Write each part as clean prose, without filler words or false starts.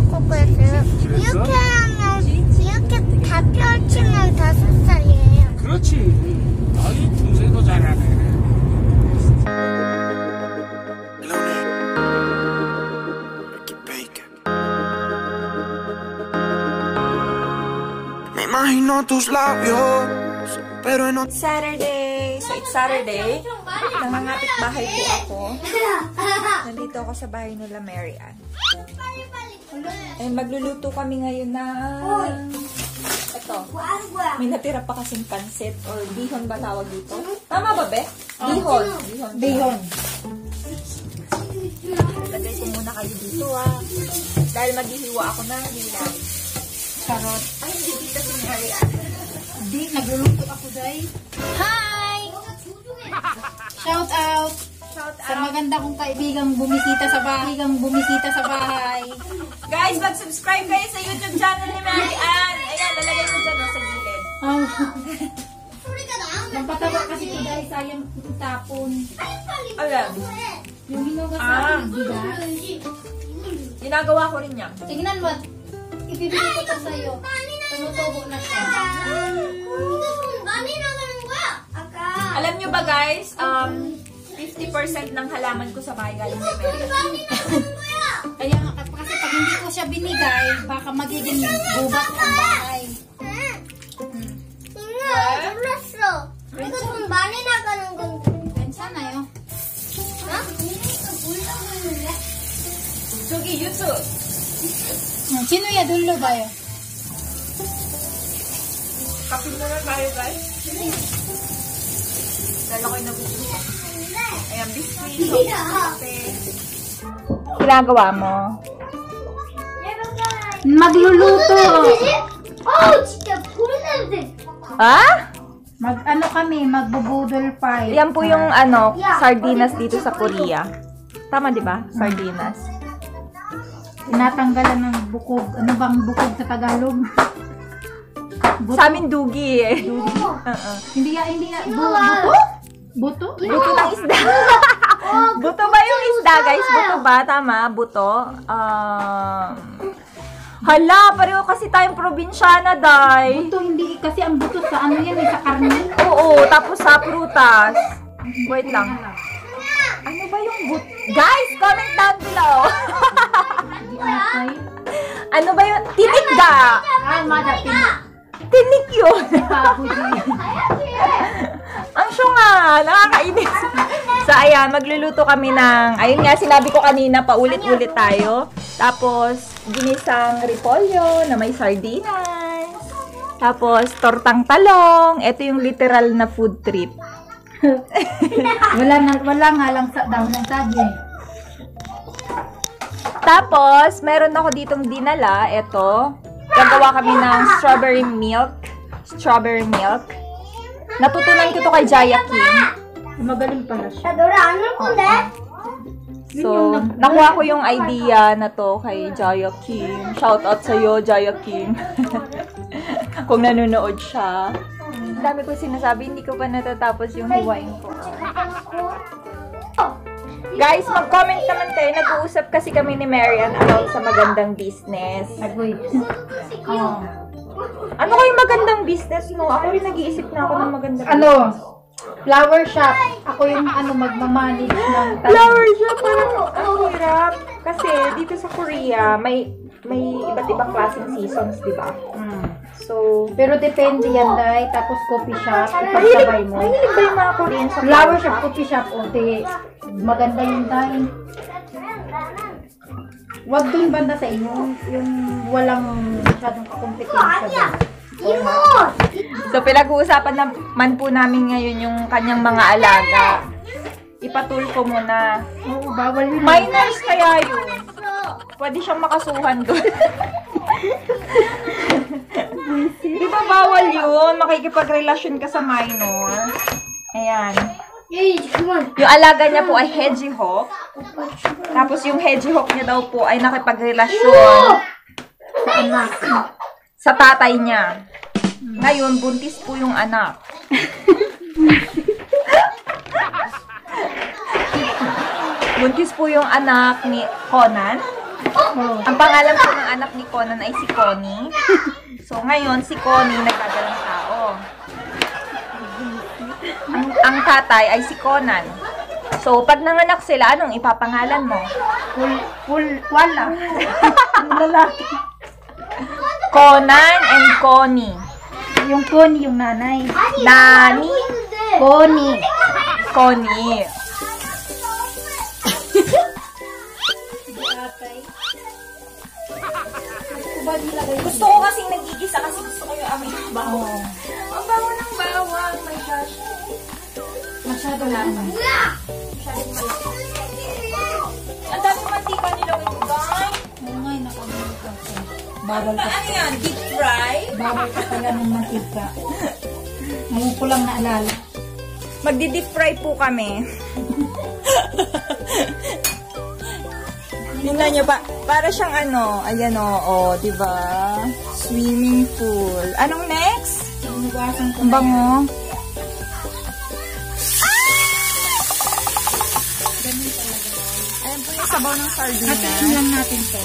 것 같아요. 이렇게 하면 이렇게 다 펼치면 5살이에요. 그렇지. 아이 동생도 잘하네. Me imagino tus labios, pero no. Saturday! So, it's Saturday. Nangangapit bahay po ako. Nandito ako sa bahay nila Mary Ann. And magluluto kami ngayon ng... Ito. May natira pa kasing pansit or bihon ba tawag dito? Tama ba, Be? Bihon. Bihon. Lagay ko muna kayo dito, dahil maghihiwa ako ng hilaw. Karot. Ay, hindi dito si Mary Ann. Hindi, nagluluto ako, Day. Hi! Shout out! Sa maganda kong kaibigang bumisita sa bahay. Guys, mag-subscribe kayo sa YouTube channel ni Mary Ann. Ayan, lalagay ko dyan sa gilid. Oh. Nagpatawa kasi ito, Day. Sayang tapon. Alam. Yung hinugas natin, bigas. Ginagawa ko rin yan. Tingnan mo, ibibigay ko ito sa'yo. Tumutubo na siya. Alam nyo ba guys, 50% ng halaman ko sa bahay galing kay Mary Ann. Kaya nga, kasi pag hindi ko siya binigay, baka magiging gubat ang bahay. 몰랐어. 이거 돈 많이 나가는 건데. 괜찮아요. 저기 YouTube. Sinuya, dulo bayo. Kapit muna tayo guys. Dala ko yung nagugulo. Ayan, biscuit. Kape. Ginagawa mo? Magluluto. 진짜 보이는데. Ha? Mag-ano kami, magbubudol pie. Yan po yung sardinas dito sa Korea. Tama di ba? Sardinas. Tinatanggalan ng bukog. Ano bang bukog sa Tagalog? Buto. Sa amin dugi eh. Hindi ya. Buto? Buto ng isda. Buto ba yung isda guys? Buto ba? Tama? Buto. Hala, pareho kasi tayong probinsyana, Day. Buto, hindi. Kasi ang buto sa ano yan, sa karne. Oo, tapos sa prutas. Wait lang. Ano ba yung buto? Guys, comment down below. Ano ba yung tinik ga? Ay, mada, Tinik yun. Pabuji. Ang syunga, nakakainis. So, ayan, magluluto kami ng, ayun nga, sinabi ko kanina, paulit-ulit tayo. Tapos, ginisang repolyo na may sardinas. Tapos, tortang talong. Ito yung literal na food trip. wala nga lang sa daw ng saging. Tapos, meron ako ditong dinala. Ito. Gagawa kami ng strawberry milk. Strawberry milk. Natutunan ko to kay Jaya King. Magaling pala siya. 노래 안 올 건데? So, nakuha ko yung idea na to kay Jaya King. Shout out sa'yo, Jaya King. Kung nanonood siya. Ang dami ko sinasabi, hindi ko pa natatapos yung hiwain ko. Guys, mag-comment naman kayo. Nag-uusap kasi kami ni Mary Ann about sa magandang business. Agoy. Ano kayong magandang business, no? Ako rin nag-iisip na ako ng magandang Flower shop. Ako yung magmamanage ng flower shop. Parang ang hirap. Kasi dito sa Korea, may iba't ibang klaseng seasons, di ba? So, pero depende yan, Day. Tapos coffee shop, ipagsabay mo. mahilig ba yung mga Korean sa Flower shop, coffee shop, maganda yun, Day. Wag dun banda sa inyo, yung walang masyadong kakompetensya doon. So, pinag-uusapan naman po namin ngayon yung kanyang mga alaga. Ipatul ko muna. Oo, bawal yun. Minors kaya yun. Pwede siyang makasuhan doon. Di ba bawal yun? Makikipagrelasyon ka sa minor. Ayan. Yung alaga niya po ay hedgehog. Tapos yung hedgehog niya daw po ay nakipagrelasyon sa tatay niya. Ngayon, buntis po yung anak. Buntis po yung anak ni Conan. Ang pangalan po ng anak ni Conan ay si Connie. So, ngayon, si Connie nagdadalang tao. Ang tatay ay si Conan. So, pag nanganak sila, anong ipapangalan mo? Wala. Lalaki. Conan and Connie. Yung Connie, yung nanay. Nani? Connie. Connie. Gusto ko kasing nagigisa kasi gusto ko yung amoy ng bawang. Ang bango ng bawang. My gosh. Masyado lang. Ang dami mantika nilagay ko, guys. Oo nga, nakamulit ako. Bawal ka. Ano yan? Deep fry? Bawal ka pala ng mantika. Ngayon ko lang naalala. Magdi-deep fry po kami. Tingnan nyo pa. Para siyang ano, ayan o, diba? Swimming pool. Anong next? Inuwasan ko Ang bango. Ayan po yung sabaw ng sardinas. Hatiin lang natin to.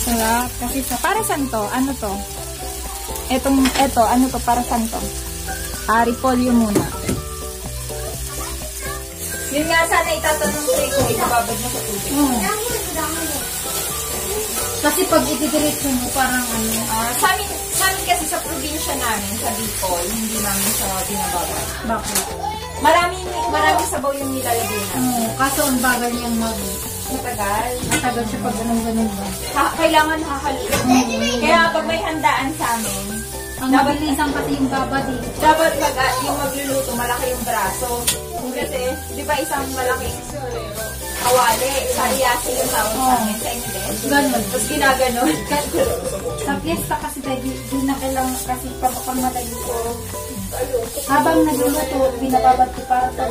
Sarap. Kasi para saan to? Ano to? Eto, ano to? Para saan to? Repolyo muna. Yun nga sana itatanong ko, ibababad mo sa tubig. Kasi pag itidiretso mo, parang ano. Sa amin kasi sa probinsya namin, sa Bicol, hindi namin siya binababad. Bakit? Marami sabaw yung nilalagay na. Kaso ang bagal niyang Matagal. matagal siya pag ganun ba. Kailangan hahaluin. Kaya pag may handaan sa amin, Ang mabilisan kasi yung babad eh. dapat yung magluluto, malaki yung braso. Kasi, di ba isang malaking kawali, sariyasi yung tawag sa amin, sa inyo din. Ganon. Tapos ginaganon. Sa fiesta kasi tayo, di na kailangan kasi pag malayo ko. Habang nagluluto, binababad ko para sa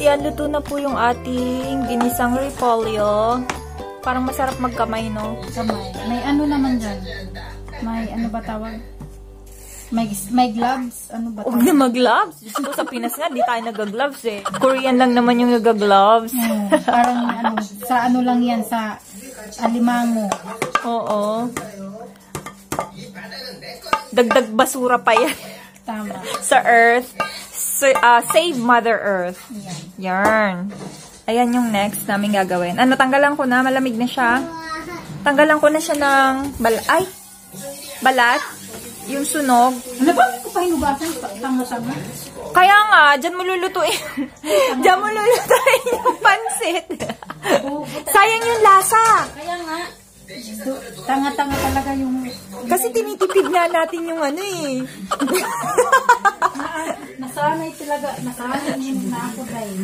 Yan, luto na po yung ating ginisang repolyo. Parang masarap magkamay, no? kamay. May ano naman dyan? May ano ba tawag? May gloves? Ano ba Huwag tawag? na mag-gloves. Diyos ko, sa Pinas nga, di tayo nag-gloves eh. Korean lang naman yung nag-gloves. Parang ano, sa ano lang yan, sa alimango. Oo. Dagdag basura pa yan Tama. sa Earth. Save Mother Earth. Yarn. Ayan yung next namin gagawin. Ano, tanggalan ko na. Malamig na siya. Tanggalan ko na siya ng balat. Yung sunog. Ano ba? Ko pa hinugasan? Tanga-tanga? Kaya nga, dyan mo lulutuin. Dyan mo lulutuin yung pansit. Sayang yung lasa. Kaya nga. Tanga-tanga talaga yung... Kasi tinitipid nga natin yung ano eh. Nasanay talaga. Nasanay yun na ako dahil.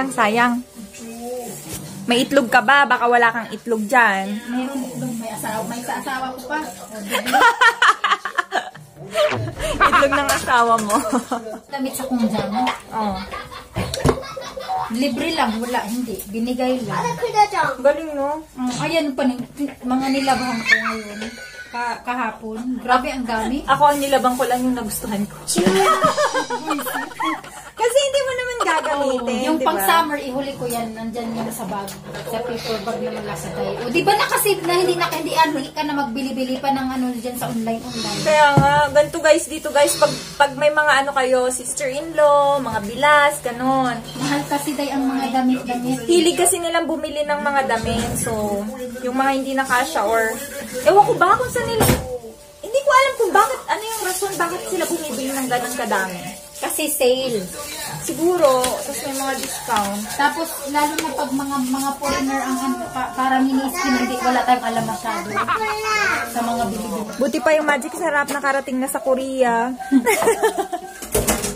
Sayang. May itlog ka ba? Baka wala kang itlog dyan. Meron itlog, may asawa. May sa asawa ko pa. Itlog ng asawa mo. Damit sa kunjang. Oh. Libre lang, wala, hindi. Binigay lang. Galing, no? Ayan pa mga nilabahan ko ngayon. Kahapon. Grabe ang dami. Ako, ang nilabang ko lang yung nagustuhan ko. Kasi hindi mo naman gagamitin, Yung diba? pang summer, ihuli ko yan. Nandyan yung sa bag. Sa paper bag na malasagay. O, di ba nakasave na hindi ka na magbili-bili pa ng ano dyan sa online. Kaya nga, ganito guys, dito guys, pag may mga ano kayo, sister-in-law, mga bilas, ganon. Mahal kasi day ang mga damit-damit. Hilig kasi nilang bumili ng mga damit. So, yung mga hindi nakasya or, ewan ko ba kung saan nila, hindi ko alam kung bakit, ano yung rason, bakit sila bumibili ng ganon kadami. Kasi sale. Siguro, tapos may mga discount. Tapos, lalo na pag mga foreigner ang parang mini-skin, hindi wala tayong alam masyado sa mga bili-bili. Buti pa yung Magic Sarap nakarating na sa Korea.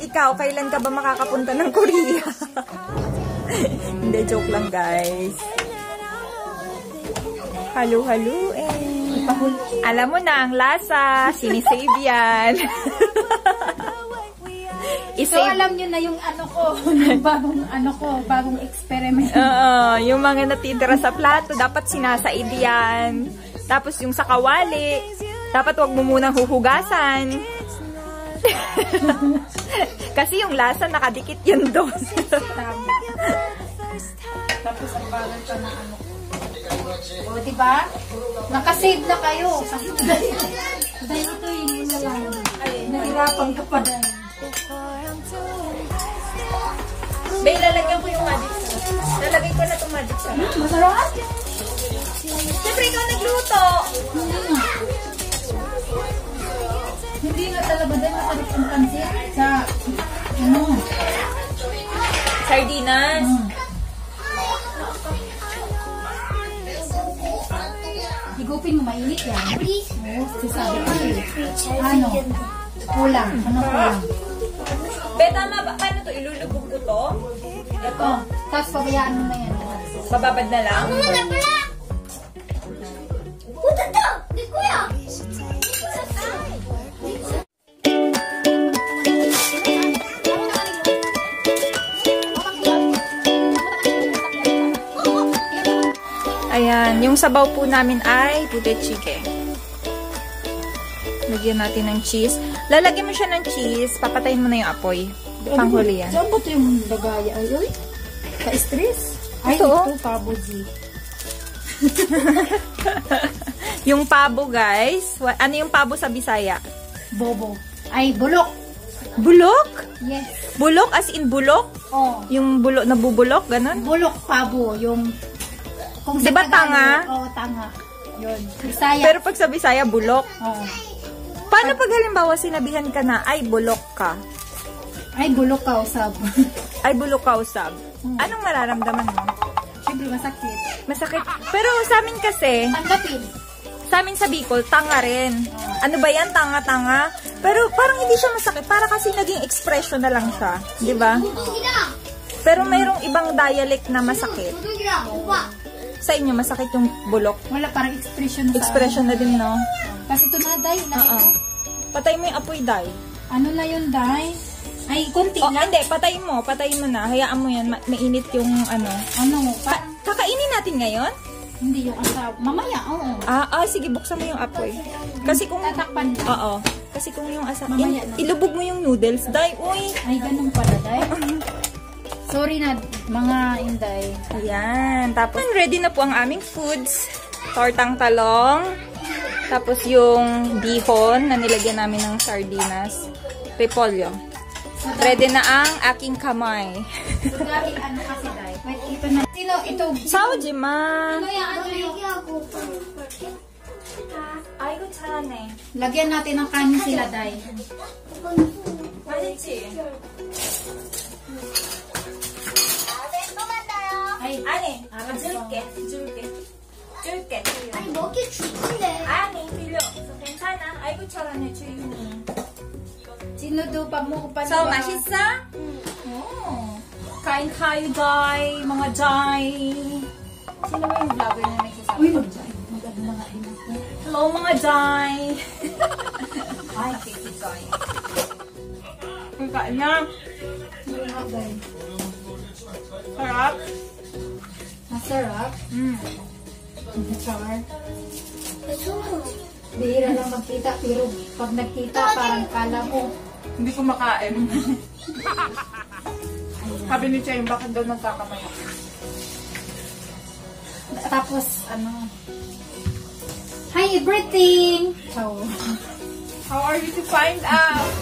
Ikaw, kailan ka ba makakapunta ng Korea? Hindi, joke lang guys. Halo-halo Alam mo na ang lasa, sinisave yan. So, alam nyo na yung ano ko, bagong experiment. Yung mga natitira sa plato, dapat sinasaid yan. Tapos yung sa kawali, dapat wag mo munang huhugasan. Kasi yung lasa nakadikit yan doon. Tama. Tapos ang bagal pa na ano. O, diba? Nakasave na kayo. Dahil ito yun na lang. Nahirapan ka pa dahil. Bay, lalagyan ko yung magic sauce. Lalagay ko na itong magic sauce. Masarap? Siyempre, ikaw nagluto. Hindi nga talaga dahil masarap ang pansit sa ano. Sardinas. Higupin mo, mainit yan. Oo, sasabi ko eh. Ano? Kulang. Anong kulang? Be, tama ba? Paano to? Ilulubog ko to? Ito. Tapos pabayaan mo na yan. Bababad na lang? Wala pala. Puta to! Di kuya! Ayan, yung sabaw po namin ay putet chicken. Lagyan natin ng cheese. Lalagyan mo siya ng cheese, papatayin mo na yung apoy. Panghuli yan. Saan ba ito yung lagaya? Ay, ka-stress? Ay, Ito? ito, paboji. Yung pabo, guys. Ano yung pabo sa Bisaya? Bobo. Ay, bulok. Bulok? Yes. Bulok as in bulok? Oh. Yung bulok na bubulok, ganun? Bulok pabo. Yung... Kung Di ba tanga? Oo, tanga. Yun. Bisaya. Pero pag sa Bisaya, bulok. Oo. Paano pag halimbawa sinabihan ka na, ay bulok ka? Ay, bulok ka, usab. Ay bulok ka usab. Anong mararamdaman mo? Siyempre, masakit. Masakit. Pero sa amin kasi, Tanggapin. sa amin sa Bicol, tanga rin. Ano ba yan? Tanga-tanga. Pero parang hindi siya masakit. Para kasi naging expression na lang siya. Di ba? Pero mayroong ibang dialect na masakit. Sa inyo, masakit yung bulok. Wala, parang expression na Expression na din, no? Kasi ito na, day. Oo. Patay mo yung apoy, Day. Ano na yun, day? Ay, konti Oh, lang. hindi. Patayin mo. Patayin mo na. Hayaan mo yan. Mainit yung ano. Ano? Kakainin natin ngayon? Hindi yung asawa. Mamaya, oo. Sige, buksan mo yung apoy. Kasi kung... Tatakpan mo. Oo. Kasi kung yung Mamaya na. ilubog mo yung noodles, Day. Uy! Ay, ganun pala, day. Sorry na, mga inday. Ayan. Tapos, ready na po ang aming foods. Tortang talong. Tapos yung bihon na nilagyan namin ng sardinas. Repolyo. Ready na ang aking kamay. Dahil ano kasi, day. Wait, ito na. Sino ito? Sao, Jima? Ano yung Ay, ko chane. Lagyan natin ng kanin sila, day. Malichi. Ay, Ani, 줄게. 줄게. 아니 먹기 죽는데. Ani, 필요. So, 괜찮아. 아이고, 잘하네, 주인이. sino daw pa mo pa So, 맛있어? Oo. Kain tayo, Day. Mga Day. Sino ba yung vlogger na nagsasabi? Uy, maganda nga rin ako. Hello, mga Day. Ay, Katie Day. Kain na. Sarap. Masarap. Char. 저 Bihira lang magkita, pero pag nagkita, parang kala mo. Hindi ko makain. Sabi ni Chay, bakit daw nagkakamay ako? Tapos, ano, hi everything! Ciao. How are you to find out?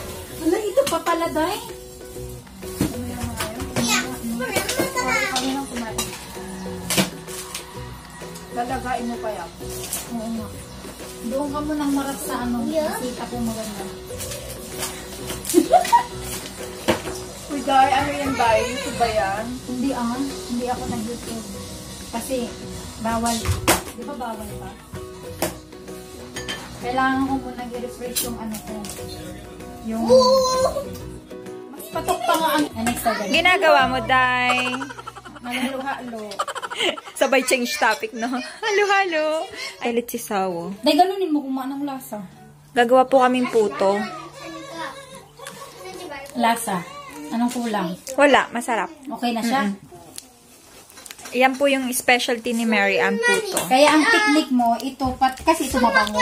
Wala, ito pa pala, day. Lalagain mo pa yan. Oo nga. Doon ka mo nang marat sa ano, kita ko maganda. Uy, Day, ano yan, Day? YouTube ba yan? Hindi ako nag-YouTube. Kasi, bawal. Di ba bawal pa? Kailangan ko muna i-refresh yung ano ko. Yung... Mas patok pa nga ang... next time. Ginagawa mo, Day. Halo-halo. Sabay change topic, no? Halo-halo. Elit si Sawo. Dahil ganunin mo kung anong lasa. Gagawa po kaming puto. Lasa. Anong kulang? Wala, masarap. Okay na siya? Yan po yung specialty ni Mary Ann puto. Kaya ang technique mo, ito, kasi ito mabango.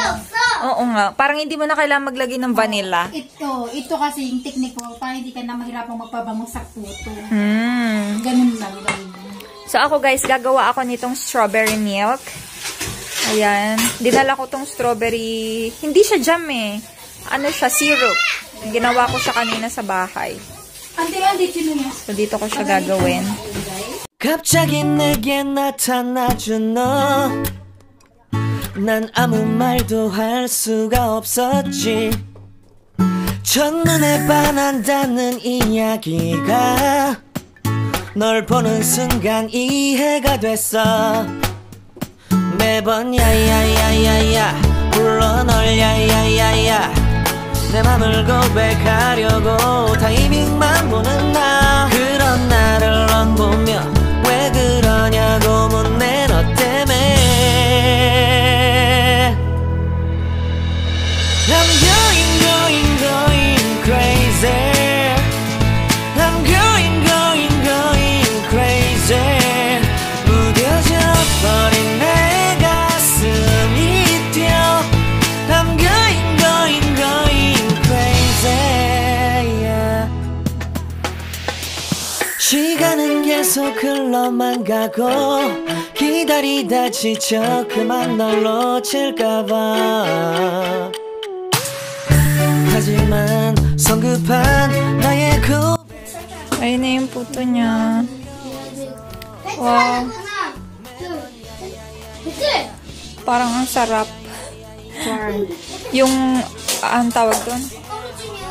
Oo nga. Parang hindi mo na kailangan maglagay ng vanilla. Ito kasi yung technique ko, para hindi ka na mahirapang magpabango sa puto. Ganun lang. So ako guys, gagawa ako nitong strawberry milk. Ayan. Dinala ko tong strawberry. Hindi siya jam eh. Ano siya, syrup. Ginawa ko siya kanina sa bahay. So dito ko siya gagawin. 갑자기 내게 나타나준 너 난 아무 말도 할 수가 없었지 첫눈에 반한다는 이야기가 널 보는 순간 이해가 됐어 매번 야야야야야 불러 널 야야야야 내 맘을 고백하려고 타이밍만 보는 나 그런 나를 넌 보며 왜 그러냐고 묻네 너 때문에 I'm going crazy I'm going crazy 무뎌져 버린 내 가슴이 뛰어 I'm going crazy yeah. 시간은 계속 흘러만 가고 기다리다 지쳐 그만 널 놓칠까봐 하지만 성급한 나의 Ayun na yung puto niya. Wow. Parang ang sarap. Yung, ang tawag doon?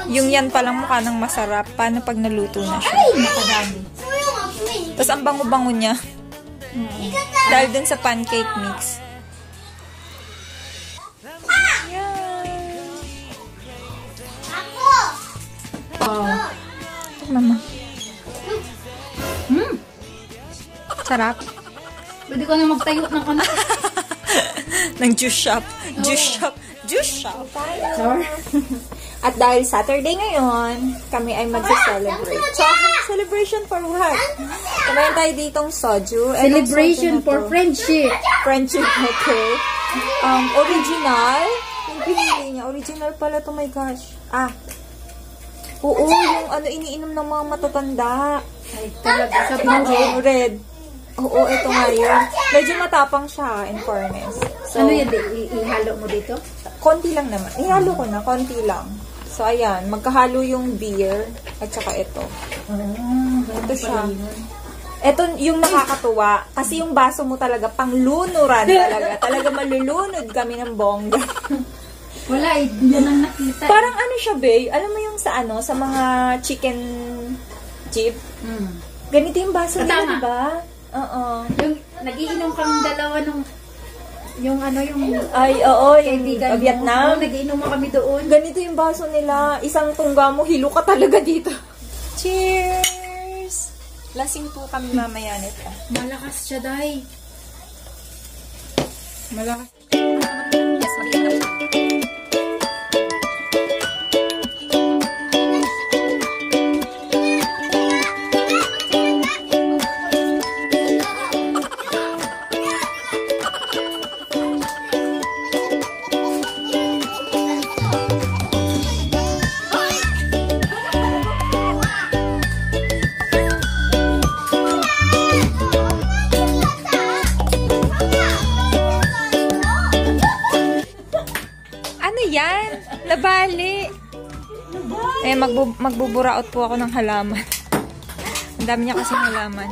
Yung yan palang mukha ng masarap. Paano pag naluto na siya? Tapos ang bango-bango niya. Dahil dun sa pancake mix. Wow. Mama. Sarap. Pwede ko na magtayo ng ano. Ng juice shop. At dahil Saturday ngayon, kami ay mag-celebrate. So, celebration for what? Kumain tayo ditong soju. Celebration for friendship. Friendship, okay. Original. Yung pinili niya. Original pala to, my gosh. Oo, yung ano iniinom ng mga matatanda. Ay, talaga. Sabi mo, Red. Oo, ito nga yun. Medyo matapang siya, in fairness. So, ano yun? Ihalo mo dito? Konti lang naman. Ihalo ko na, konti lang. So, ayan. Magkahalo yung beer at saka ito. Ito siya. Ito yung nakakatuwa. Kasi yung baso mo talaga, panglunuran talaga. Talaga malulunod kami ng bongga. Wala, yan ang nakita. Parang ano siya, babe? Alam mo yung sa ano, sa mga chicken chip? Ganito yung baso nila, diba? Oo. Yung nagiinom kang dalawa nung yung ano yung ay, oo, yung Vietnam. Nagiinom kami doon. Ganito yung baso nila. Isang tungga mo, hilo ka talaga dito. Cheers! Lasing po kami mamaya nito. Malakas siya, Day. Malakas. Yes, maliit na. Yan, nabali. Eh, magbuburaot po ako ng halaman. Ang dami niya kasing halaman.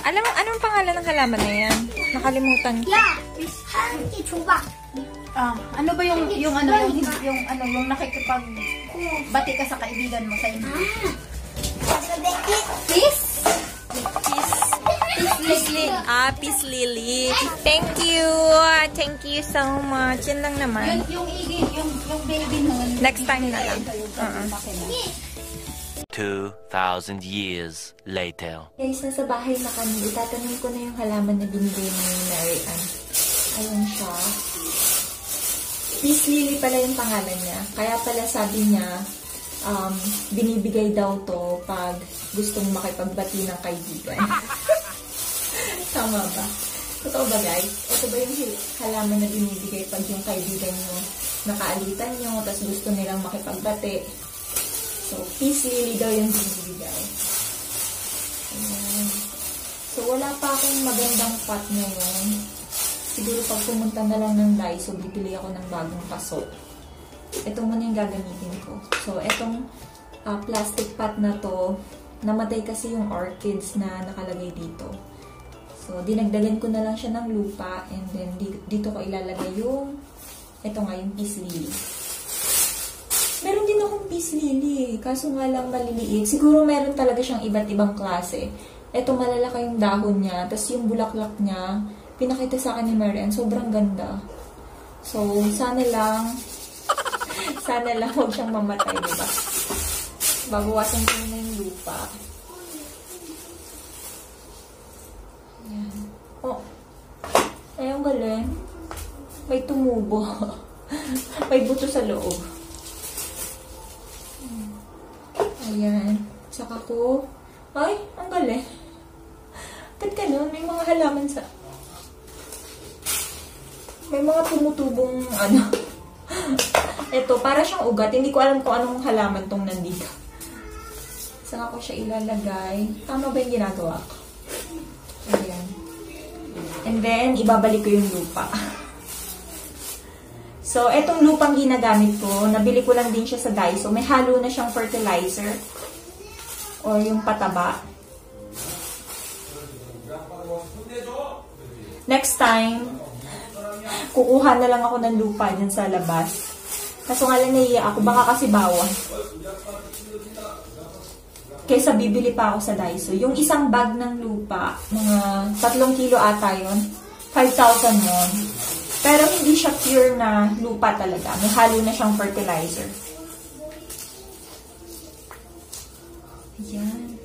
Alam mo, anong pangalan ng halaman na yan? Nakalimutan ko. Ano ba yung nakikipagbati ka sa kaibigan mo sa inyo? Peace? Peace Lily. Thank you. Thank you so much. Yan lang naman. Yung baby nun. Next time na lang. 2,000 years later. Guys, nasa bahay na kami. Itatanong ko na yung halaman na binigay ni Mary Ann. Ayun siya. Peace Lily pala yung pangalan niya. Kaya pala sabi niya, binibigay daw to pag gustong makipagbati ng kaibigan. Tama ba? Totoo ba guys? Ito ba yung halaman na binibigay pag yung kaibigan nyo nakaalitan nyo, tapos gusto nilang makipagbate? So, peace lily daw yung binibigay. Ayan. So, wala pa akong magandang pot ngayon. Siguro pag pumunta na lang ng Daiso, bibili ako ng bagong paso. Ito muna yung gagamitin ko. So, itong plastic pot na to, namatay kasi yung orchids na nakalagay dito. So, dinagdagan ko na lang siya ng lupa and then dito ko ilalagay yung yung peace lily. Meron din akong peace lily, kaso nga lang maliliit. Siguro meron talaga siyang iba't ibang klase. Ito malalaki yung dahon niya, tapos yung bulaklak niya, pinakita sa akin ni Marian, sobrang ganda. So, sana lang huwag siyang mamatay, diba? Babawasan ko na yung lupa. Ayan. Oh. Ayun galing. May tumubo. May buto sa loob. Ayan. Saka ko. Ay, ang galing. Ba't ganun? May mga halaman sa... May mga tumutubong Ito, para siyang ugat. Hindi ko alam kung anong halaman tong nandito. Saka ko siya ilalagay. Tama ba yung ginagawa ko? Ayan. And then, ibabalik ko yung lupa. So, etong lupang ginagamit ko, nabili ko lang din siya sa Daiso. May halo na siyang fertilizer. O yung pataba. Next time, kukuha na lang ako ng lupa dyan sa labas. Kaso nga lang naiiyak ako, baka kasi bawal. Kaysa bibili pa ako sa Daiso. Yung isang bag ng lupa, mga 3 kilo ata yun. 5,000 won. Pero hindi siya pure na lupa talaga. May halo na siyang fertilizer. Ayan.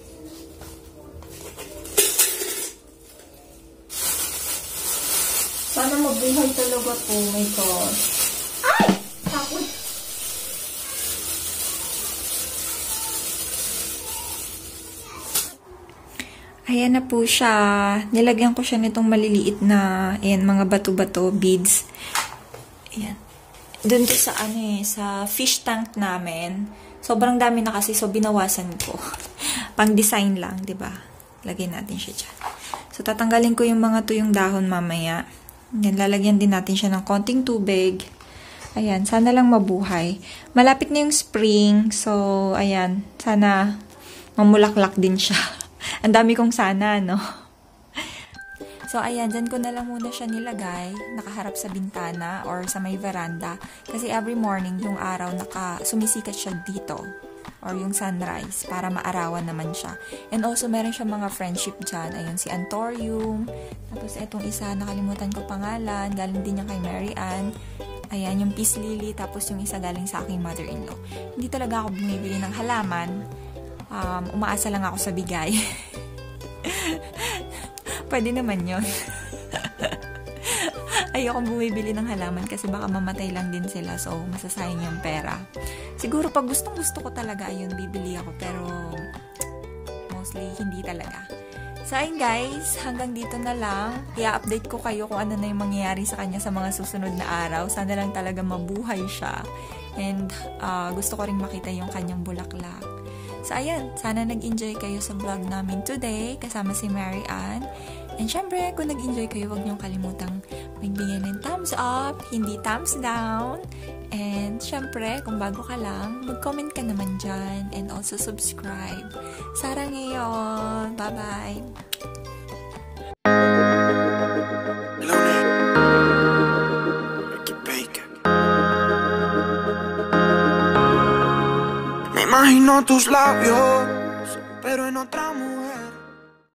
Sana mabuhay talaga po. My God. Ay! Takot. Ayan na po siya. Nilagyan ko siya nitong maliliit na, ayan, mga bato-bato, beads. Ayan. Doon ko sa, sa fish tank namin. Sobrang dami na kasi, so binawasan ko. Pang-design lang, diba? Lagyan natin siya dyan. So, tatanggalin ko yung mga tuyong dahon mamaya. Ayan, lalagyan din natin siya ng konting tubig. Ayan, sana lang mabuhay. Malapit na yung spring, so, ayan, sana mamulaklak din siya. Ang dami kong sana, no? So, ayan, dyan ko na lang muna siya nilagay, nakaharap sa bintana or sa may veranda. Kasi every morning, yung araw, sumisikat siya dito. Or yung sunrise, para maarawan naman siya. And also, meron siya mga friendship dyan. Ayun, si Antorium. Tapos, etong isa, nakalimutan ko pangalan. Galing din niya kay Mary Ann. Ayan, yung peace lily. Tapos, yung isa galing sa aking mother-in-law. Hindi talaga ako bumibili ng halaman. Umaasa lang ako sa bigay. Pwede naman yun. Ayokong bumibili ng halaman kasi baka mamatay lang din sila. So, masasayang yung pera. Siguro pag gustong-gusto ko talaga, ayun, bibili ako. Pero, mostly, hindi talaga. So, ayun guys, hanggang dito na lang. I-update ko kayo kung ano na yung mangyayari sa kanya sa mga susunod na araw. Sana lang talaga mabuhay siya. And, gusto ko rin makita yung kanyang bulaklak. So, ayan, sana nag-enjoy kayo sa vlog namin today, kasama si Mary Ann. And syempre, kung nag-enjoy kayo, huwag niyong kalimutang magbigay ng thumbs up, hindi thumbs down. And syempre, kung bago ka lang, mag-comment ka naman dyan. And also subscribe. Sarang ngayon. Bye-bye! Me imagino tus labios, pero en otra mujer.